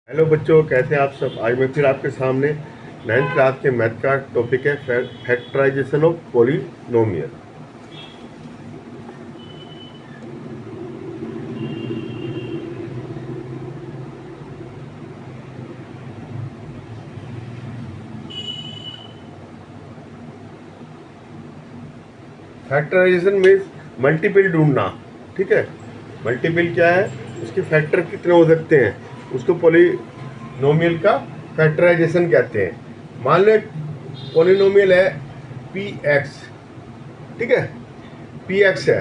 Hello बच्चों, कैसे हैं आप सब। आज मैं फिर आपके सामने 9th क्लास के मैथ का टॉपिक है factorization of polynomial. Factorization means multiple ढूंढना। ठीक है, मल्टीपल क्या है, उसके फैक्टर कितने हो सकते हैं, उसको पॉलिनोमियल का फैक्टराइजेशन कहते हैं। मान लो पॉलिनोमियल है पी एक्स, ठीक है, पी एक्स है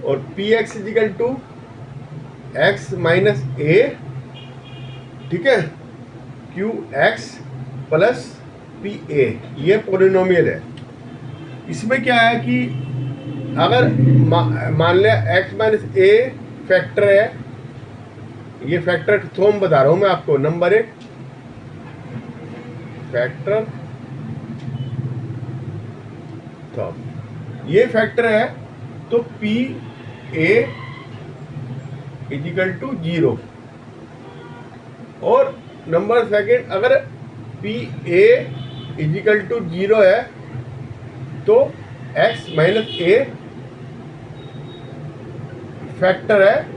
और p x is equal to x minus a, ठीक है, q x plus p a, ये पॉलिनोमियल है। इसमें क्या है कि अगर मान लिया एक्स माइनस ए फैक्टर है, ये फैक्टर थोम बता रहा हूं मैं आपको। नंबर एक फैक्टर थोम, ये फैक्टर है तो पी ए इजिकल टू 0। और नंबर सेकेंड, अगर पी ए इजिकल टू 0 है तो x माइनस ए फैक्टर है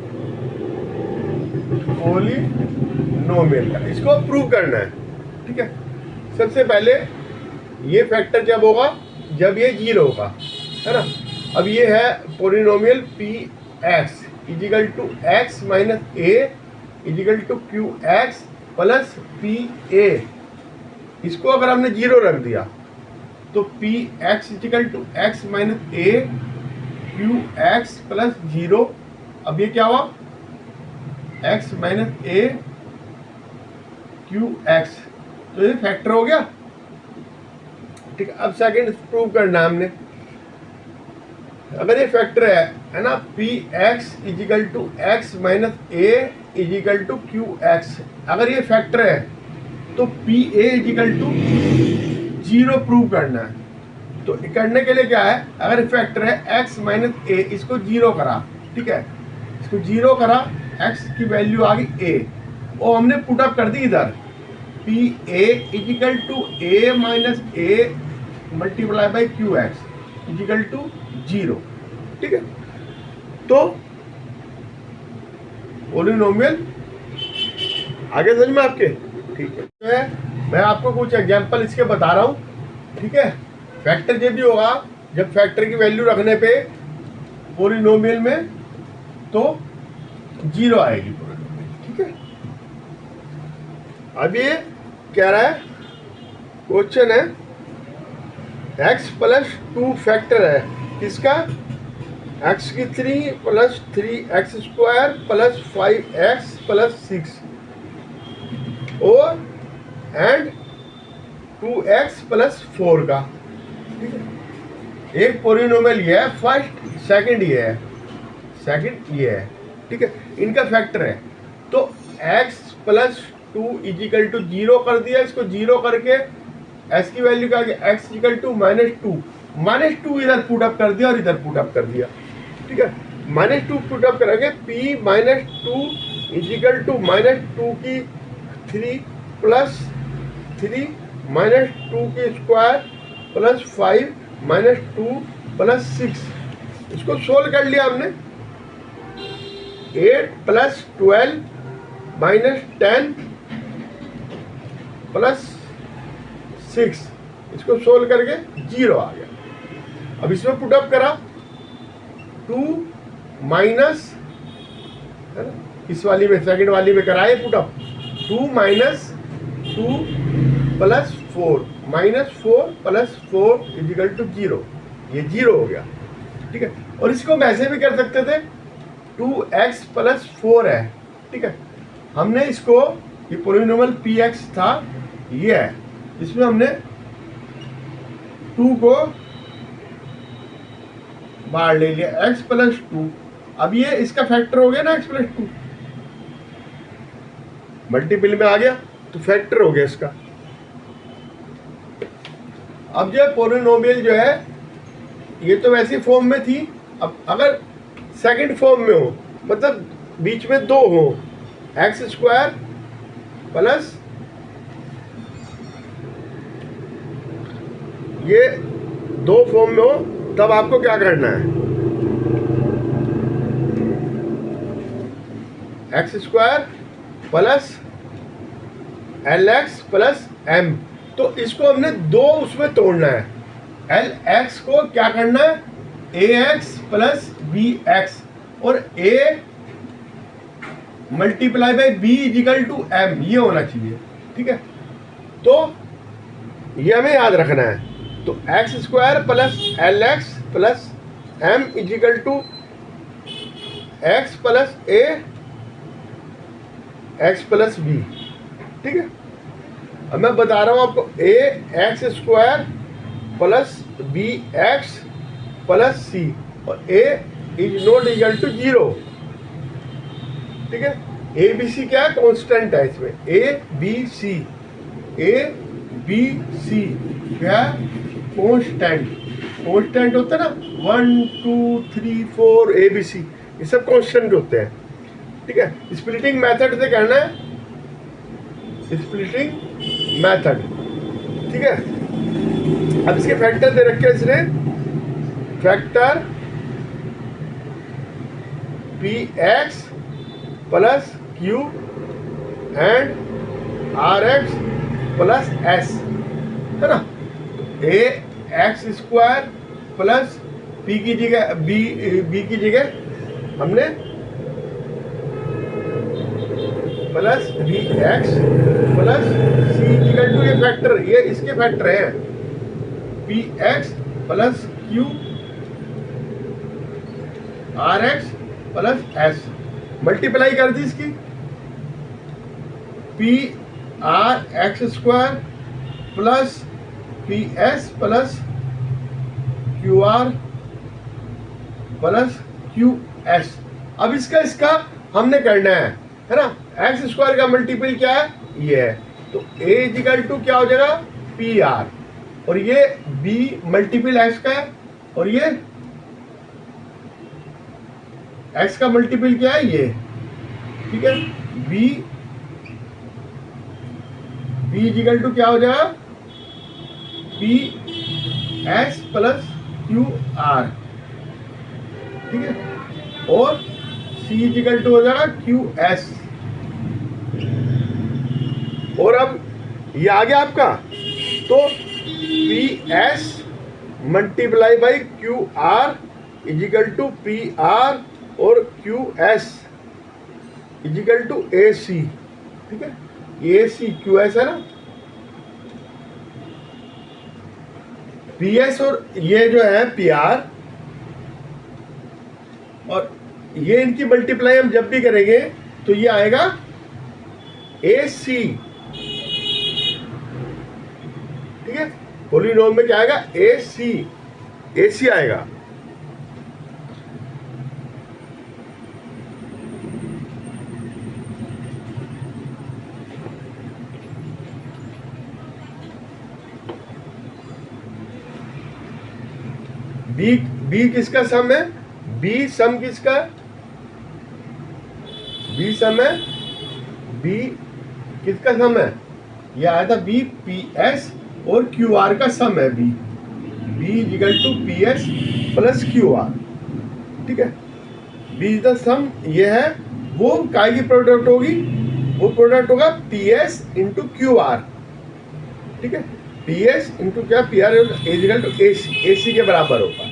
पॉलिनोमियल का। इसको प्रूव करना है, ठीक है। सबसे पहले ये फैक्टर जब होगा जब ये 0 होगा, है ना। अब ये है polynomial p x is equal to x minus a equal to q x plus p a. इसको अगर हमने 0 रख दिया तो p x is equal to x minus a q x plus 0। अब ये क्या हुआ, x minus a q x, तो ये फैक्टर हो गया, ठीक है। अब सेकेंड प्रूव करना हमने, अगर ये फैक्टर है ना, p x is equal to x minus a equal to q x, अगर ये फैक्टर है तो p a equal to 0 prove करना है। तो करने के लिए क्या है, अगर फैक्टर है x माइनस ए, इसको 0 करा, ठीक है, इसको 0 करा, x की वैल्यू आ गई a, और हमने पुट अप कर दी इधर p a equal to a minus a multiply by q x is equal to 0, ठीक है। तो पॉलिनोमियल आगे समझ में आपके, ठीक है। तो मैं आपको कुछ एग्जांपल इसके बता रहा हूँ, ठीक है। फैक्टर जब भी होगा, जब फैक्टर की वैल्यू रखने पे पॉलिनोमियल में तो 0 आएगी पॉलिनोमियल, ठीक है। अब ये कह रहा है, क्वेश्चन है x प्लस 2 फैक्टर है किसका, x की 3 plus 3x square plus 5x plus 6 और एंड 2x प्लस 4 का, ठीक है। एक पॉलिनोमियल ये है, फर्स्ट, सेकंड ये है, सेकंड ये है, ठीक है। इनका फैक्टर है तो x प्लस 2 इजिकल टू 0 कर दिया, इसको 0 करके s की वैल्यू क्या, x इजिकल टू -2 इधर पुट अप कर दिया और इधर पुट अप कर दिया, ठीक है। -2 पुट अप करेंगे, p -2 इजिकल टू -2 की 3 प्लस 3 -2 की स्क्वायर प्लस 5 -2 प्लस 6। इसको सोल्व कर लिया हमने, 8 प्लस 12 माइनस 10 प्लस 6, इसको सोल्व करके 0 आ गया। अब इसमें पुट अप करा 2 माइनस, है ना, इस वाली में सेकंड वाली में कराए put up 2 minus 2 plus 4 -4 plus 4 equal to 0, ये 0 हो गया, ठीक है। और इसको हम ऐसे भी कर सकते थे, 2x प्लस 4 है, ठीक है। हमने इसको, ये पॉलिनोमियल px था, ये है, इसमें हमने 2 को बाहर ले लिया, x प्लस 2। अब ये इसका फैक्टर हो गया ना, x प्लस 2 मल्टीपल में आ गया तो फैक्टर हो गया इसका। अब जो पॉलिनोमियल जो है, ये तो वैसी फॉर्म में थी, अब अगर सेकंड फॉर्म में हो, मतलब बीच में 2 हो, एक्स स्क्वायर प्लस ये दो फॉर्म में हो तब आपको क्या करना है, x square plus l x plus m. तो इसको हमने दो उसमें तोड़ना है। एल एक्स को क्या करना है, a x plus b x, और a multiply by b is equal to m, ये होना चाहिए। ठीक है, तो ये हमें याद रखना है। तो x square plus l x plus m is equal to x plus a x plus b. ठीक है, अब मैं बता रहा हूं आपको, a x square plus b x plus c, और a is not equal to 0। ठीक है, ए बी सी क्या है, कॉन्स्टेंट है इसमें, A B C, A B C क्या कॉन्स्टेंट, कॉन्स्टेंट होता है ना, 1 2 3 4 ए बी सी, ये सब कॉन्स्टेंट होते हैं। ठीक है, स्प्लिटिंग मेथड से करना है, स्प्लिटिंग मेथड। ठीक है, अब इसके फैक्टर दे रखे इसने, factor p x plus q and r x plus s, है ना। A x square plus p की जगह बी की जगह हमने plus b x plus c equal to, ये फैक्टर, ये इसके फैक्टर हैं, p x plus q r x plus s, multiply कर दी इसकी, p r x square plus p s plus q r plus q s. अब इसका हमने करना है ना। एक्स स्क्वायर का मल्टीपल क्या है, ये है, तो ए इक्वल टू क्या हो जाएगा, पी आर, और ये बी मल्टीपल एक्स का है, और ये एक्स का मल्टीपल क्या है, ये। ठीक है, बी इक्वल टू क्या हो जाएगा, P s plus q r. ठीक है, और सी इक्वल टू हो जाएगा क्यू एस। और अब ये आ गया आपका, तो p s multiply by q r equal to p r और q s equal to a c. ठीक है, ए सी क्यू एस है ना, पी एस और ये जो है पी आर, और ये इनकी मल्टीप्लाई हम जब भी करेंगे तो ये आएगा ए सी। ठीक है, पॉलीनॉम में क्या आएगा, ए सी आएगा। बी किसका सम है, बी सम किसका, बी सम है, बी किसका सम है, ये आया था बी पी एस और क्यू आर का सम है, b equal to p s plus q r. ठीक है, बी इज द सम, ये है वो काय की प्रोडक्ट होगी, वो प्रोडक्ट होगा p s into q r. ठीक है, पी एस इंटू क्या, p r equal to a c के बराबर होगा।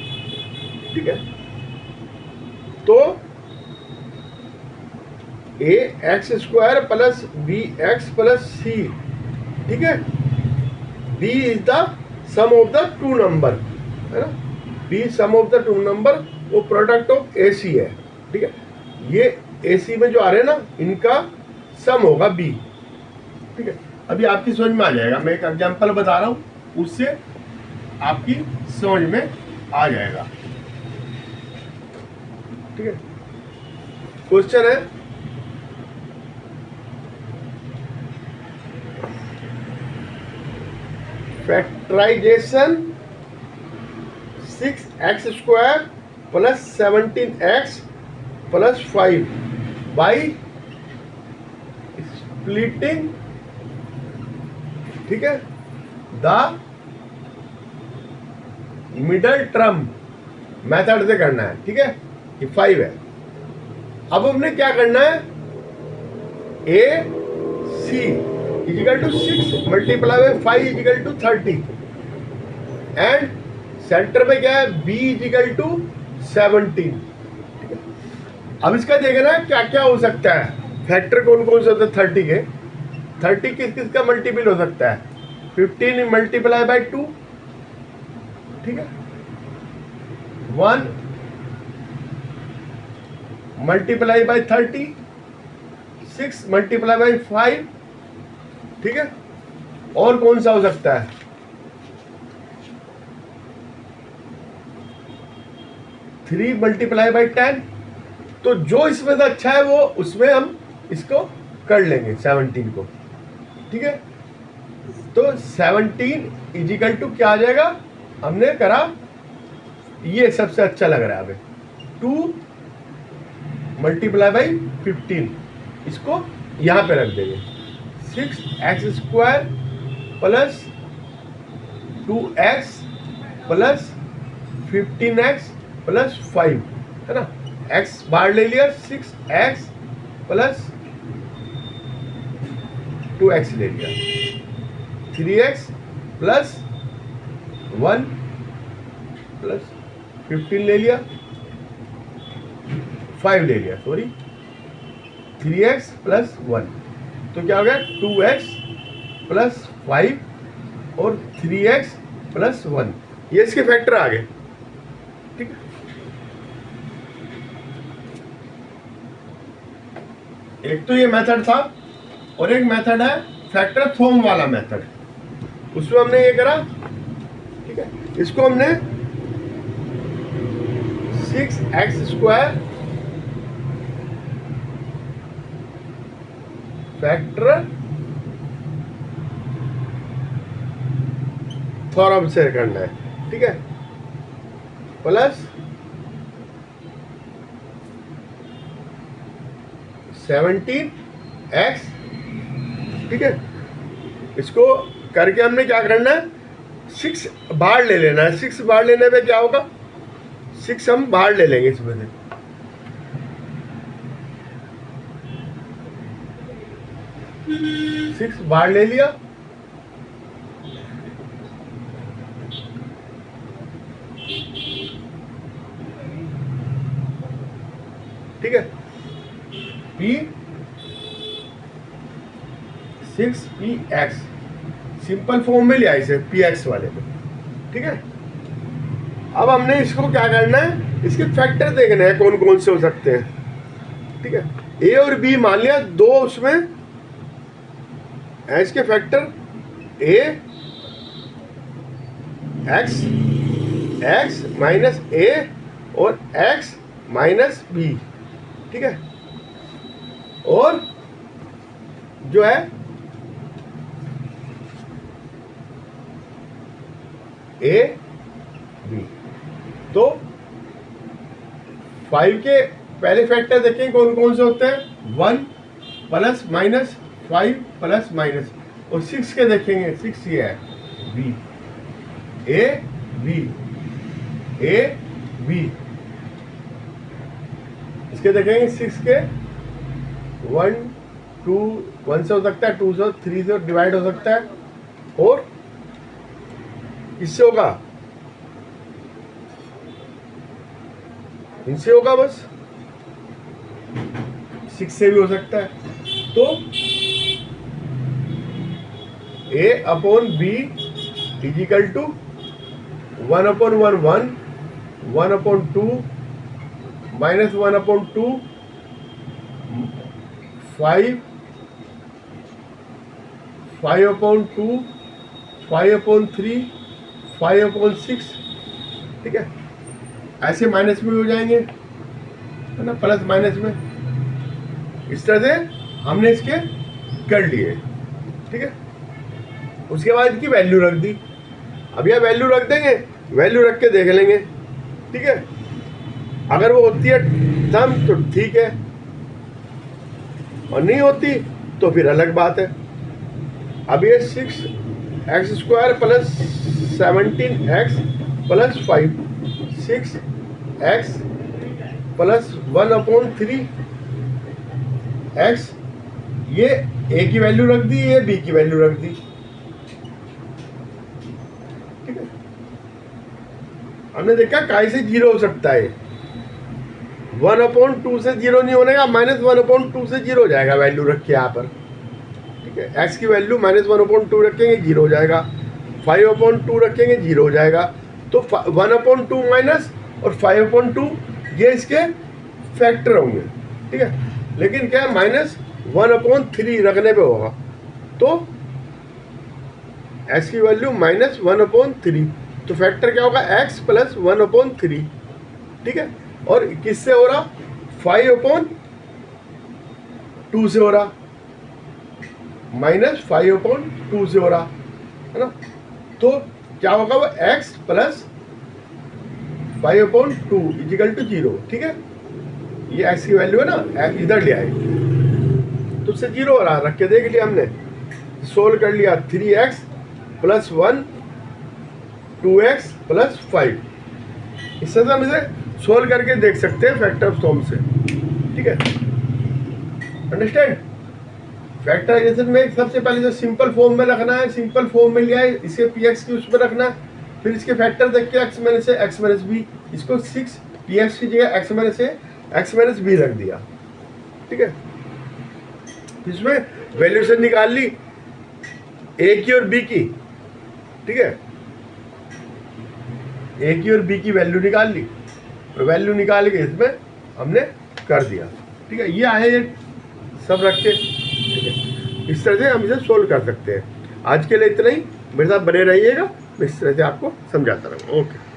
ठीक है, तो a x square plus b x plus c. ठीक है, b is the sum of the two number, है ना, b sum of the two number, वो प्रोडक्ट ऑफ ए सी है। ठीक है, ये ए सी में जो आ रहे हैं ना, इनका सम होगा बी। ठीक है, अभी आपकी समझ में आ जाएगा, मैं एक एग्जांपल बता रहा हूँ, उससे आपकी समझ में आ जाएगा। ठीक है, क्वेश्चन है, factorization 6x square plus 17x plus 5 by splitting ठीक है, द मिडल टर्म मेथड से करना है। ठीक है, ये 5 है। अब हमने क्या करना है, a c is equal to 6 multiply by 5 is equal to 30 and center में क्या है, बी इजिकल टू 17। ठीक है, अब इसका देखना है क्या क्या हो सकता है, फैक्टर कौन कौन से होते हैं 30 के। 30 किस किस का मल्टीपल हो सकता है, 15 मल्टीप्लाई बाई 2, ठीक है, 1 मल्टीप्लाई बाई 30, 6 मल्टीप्लाई बाई 5, ठीक है, और कौन सा हो सकता है, 3 मल्टीप्लाई बाई 10। तो जो इसमें से अच्छा है वो उसमें हम इसको कर लेंगे 17 को। ठीक है, तो 17 इजिकल टू क्या आ जाएगा, हमने करा ये सबसे अच्छा लग रहा है हमें, 2 मल्टीप्लाई बाई 15, इसको यहां पे रख देंगे, 6x² plus 2x plus 15x plus 5, है ना, x बाहर ले लिया, 6x प्लस 2x ले लिया, 3x प्लस 1 प्लस 15 ले लिया, 5 ले लिया, सॉरी, 3x प्लस 1, तो क्या हो गया 2x प्लस 5 और 3x प्लस 1, ये इसके फैक्टर आ गए। ठीक है, एक तो ये मेथड था और एक मेथड है फैक्टर थ्योरम वाला मेथड, उसमें हमने ये करा। ठीक है, इसको हमने 6x² फैक्टर थ्योरम से करना है। ठीक है, प्लस 17x, ठीक है, इसको करके हमने क्या करना है, 6 बाहर ले लेना है। 6 बाहर लेने पे क्या होगा, 6 हम बाहर ले लेंगे इसमें से, सिक्स बाहर ले लिया, ठीक है, P 6px सिंपल फॉर्म में लिया इसे px वाले में। ठीक है, अब हमने इसको क्या करना है, इसके फैक्टर देखने हैं कौन कौन से हो सकते हैं। ठीक है, a और b मान लिया दो, उसमें है इसके factor a x minus a और x माइनस b। ठीक है, और जो है a b, तो 5 के पहले फैक्टर देखें कौन कौन से होते हैं, 1 प्लस माइनस 5 प्लस माइनस, और 6 के देखेंगे, 6 ये है b, a b a b, इसके देखेंगे 6 के 1 2 1 से हो सकता है, 2 से 3 से डिवाइड हो सकता है, और इससे होगा, इनसे होगा, बस 6 से भी हो सकता है। तो a upon b equal to 1 upon 1 1, 1 upon 2 minus 1 upon 2, 5 upon 2, 5 upon 3, 5 upon 6। ठीक है, ऐसे माइनस में हो जाएंगे, है ना, प्लस माइनस में, इस तरह से हमने इसके कर लिए। ठीक है, उसके बाद इसकी वैल्यू रख दी। अब यह वैल्यू रख देंगे, वैल्यू रख के देख लेंगे। ठीक है, अगर वो होती है सम तो ठीक है, और नहीं होती तो फिर अलग बात है। अब ये 6 x square plus 17x plus 5 6x plus 1/3 x, ये a की वैल्यू रख दी, ये b की वैल्यू रख दी। ठीक है, हमने देखा काहे से 0 हो सकता है, 1/2 से 0 नहीं होने का, -1/2 से 0 हो जाएगा वैल्यू रख के यहाँ पर। ठीक है, x की वैल्यू -1/2 रखेंगे 0 हो जाएगा, 5/2 रखेंगे 0 हो जाएगा। तो 1/2 माइनस और 5/2 ये इसके फैक्टर होंगे। ठीक है, लेकिन क्या है, -1/3 रखने पे होगा, तो x की वैल्यू -1/3, तो फैक्टर क्या होगा, x प्लस 1/3। ठीक है, और किससे हो रहा, 5/2 से हो रहा, -5/2 से हो रहा है ना। तो क्या होगा, वो x प्लस 5/2 इजिकल टू 0। ठीक है, ये x की वैल्यू है ना, इधर ले आए तो उससे 0 हो रहा, रख के देख लिया हमने, सोल्व कर लिया, 3x प्लस 1 2x प्लस 5। इससे तो हम इसे सोल्व करके देख सकते हैं फैक्टर फॉर्म से। ठीक है, अंडरस्टैंड। फैक्टराइजेशन में सबसे पहले जो सिंपल फॉर्म में रखना है, सिंपल फॉर्म में लिया है, इसे px की उस पर रखना है, फिर इसके फैक्टर देख के x minus a x minus b, इसको 6 px की जगह x minus a x minus b रख दिया। ठीक है, इसमें वैल्यूशन निकाल ली a की और b की। ठीक है, a की और b की वैल्यू निकाल ली, वैल्यू निकाल के इसमें हमने कर दिया। ठीक है, ये आए ये सब रख के। ठीक है, इस तरह से हम इसे सोल्व कर सकते हैं। आज के लिए इतना ही, मेरे साथ बने रहिएगा, मैं इस तरह से आपको समझाता रहूँगा। ओके।